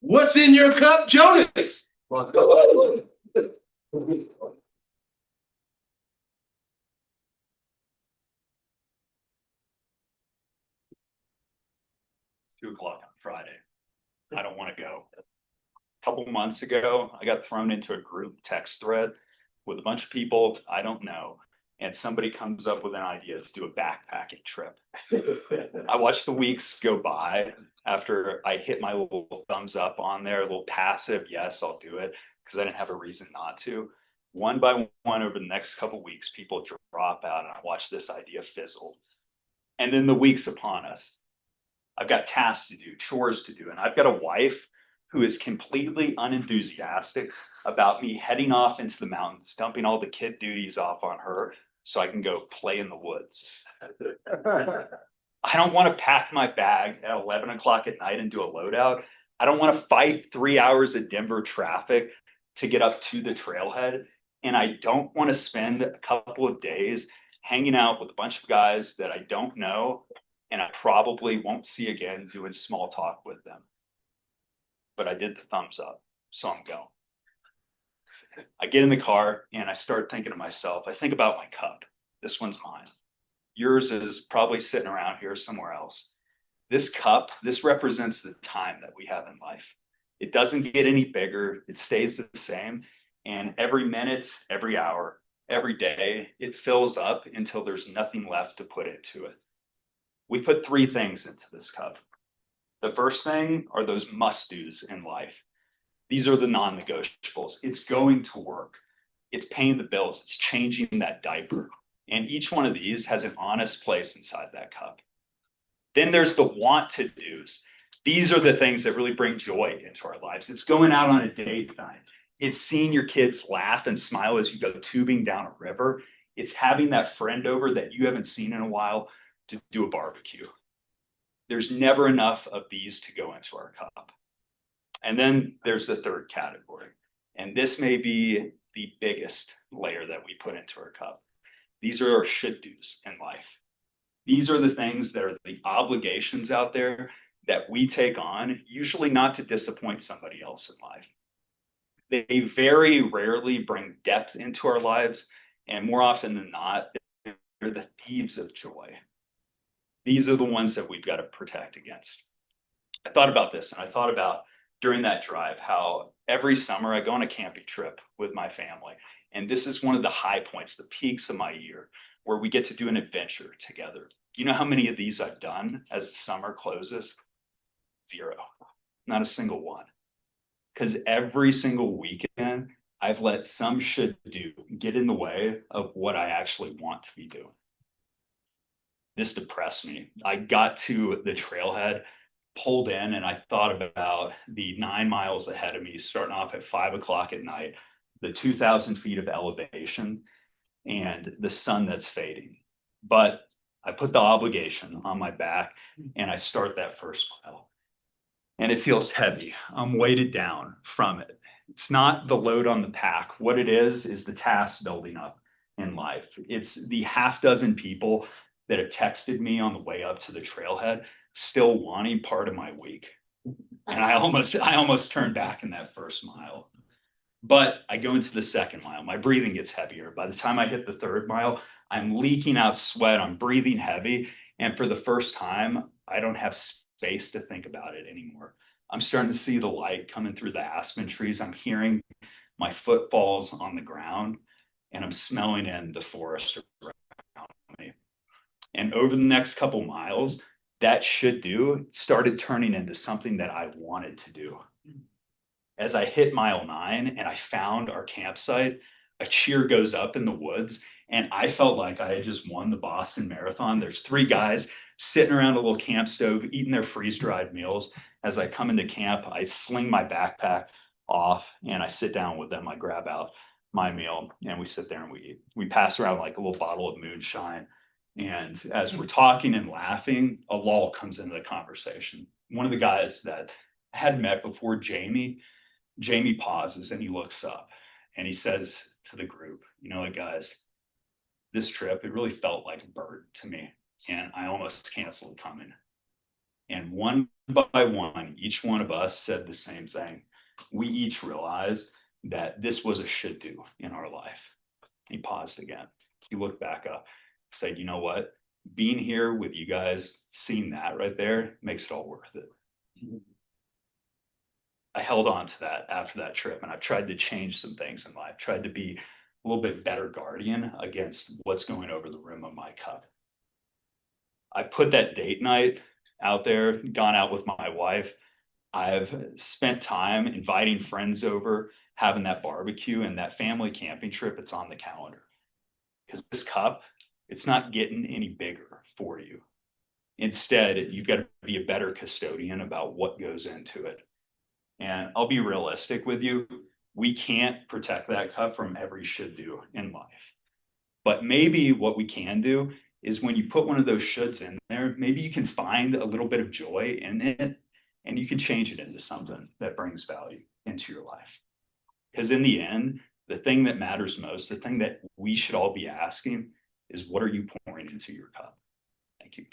What's in your cup, Jonas? 2 o'clock on Friday. I don't want to go. A couple months ago, I got thrown into a group text thread with a bunch of people I don't know. And somebody comes up with an idea to do a backpacking trip. I watched the weeks go by after I hit my little thumbs up on there, a little passive, yes, I'll do it, because I didn't have a reason not to. One by one, over the next couple weeks, people drop out, and I watch this idea fizzle. And then the weeks upon us. I've got tasks to do, chores to do, and I've got a wife who is completely unenthusiastic about me heading off into the mountains, dumping all the kid duties off on her so I can go play in the woods. I don't want to pack my bag at 11 o'clock at night and do a loadout. I don't want to fight 3 hours of Denver traffic to get up to the trailhead. And I don't want to spend a couple of days hanging out with a bunch of guys that I don't know and I probably won't see again doing small talk with them. But I did the thumbs up, so I'm going. I get in the car and I start thinking to myself, I think about my cup. This one's mine. Yours is probably sitting around here somewhere else. This cup, this represents the time that we have in life. It doesn't get any bigger, it stays the same. And every minute, every hour, every day, it fills up until there's nothing left to put into it. We put three things into this cup. The first thing are those must do's in life. These are the non negotiables. It's going to work, it's paying the bills, it's changing that diaper. And each one of these has an honest place inside that cup. Then there's the want to do's. These are the things that really bring joy into our lives. It's going out on a date night. It's seeing your kids laugh and smile as you go tubing down a river. It's having that friend over that you haven't seen in a while to do a barbecue. There's never enough of these to go into our cup. And then there's the third category. And this may be the biggest layer that we put into our cup. These are our should do's in life. These are the things that are the obligations out there that we take on, usually not to disappoint somebody else in life. They very rarely bring depth into our lives, and more often than not, they're the thieves of joy. These are the ones that we've got to protect against. I thought about this and I thought about during that drive how every summer I go on a camping trip with my family. And this is one of the high points, the peaks of my year, where we get to do an adventure together. Do you know how many of these I've done as the summer closes? Zero, not a single one. Because every single weekend, I've let some should do get in the way of what I actually want to be doing. This depressed me. I got to the trailhead, pulled in, and I thought about the 9 miles ahead of me, starting off at 5 o'clock at night, the 2,000 feet of elevation, and the sun that's fading. But I put the obligation on my back and I start that first mile. And it feels heavy. I'm weighted down from it. It's not the load on the pack. What it is the task building up in life. It's the half dozen people that have texted me on the way up to the trailhead, still wanting part of my week. And I almost turned back in that first mile. But I go into the second mile. My breathing gets heavier. By the time I hit the third mile, I'm leaking out sweat. I'm breathing heavy. And for the first time, I don't have space to think about it anymore. I'm starting to see the light coming through the aspen trees. I'm hearing my footfalls on the ground, and I'm smelling in the forest around me. And over the next couple miles, that should do started turning into something that I wanted to do. As I hit mile 9 and I found our campsite, a cheer goes up in the woods, and I felt like I had just won the Boston Marathon. There's three guys sitting around a little camp stove eating their freeze dried meals. As I come into camp, I sling my backpack off and I sit down with them. I grab out my meal and we sit there and we eat. We pass around like a little bottle of moonshine. And as we're talking and laughing, a lull comes into the conversation. One of the guys that I had met before, Jamie pauses and he looks up and he says to the group, you know, like, guys, this trip, it really felt like a burden to me. And I almost canceled coming. And one by one, each one of us said the same thing. We each realized that this was a should do in our life. He paused again. He looked back up, said, you know what? Being here with you guys, seeing that right there makes it all worth it. I held on to that after that trip, and I've tried to change some things in life, tried to be a little bit better guardian against what's going over the rim of my cup. I put that date night out there, gone out with my wife. I've spent time inviting friends over, having that barbecue and that family camping trip. It's on the calendar because this cup, it's not getting any bigger for you. Instead, you've got to be a better custodian about what goes into it. And I'll be realistic with you. We can't protect that cup from every should do in life. But maybe what we can do is when you put one of those shoulds in there, maybe you can find a little bit of joy in it and you can change it into something that brings value into your life. Because in the end, the thing that matters most, the thing that we should all be asking is what are you pouring into your cup? Thank you.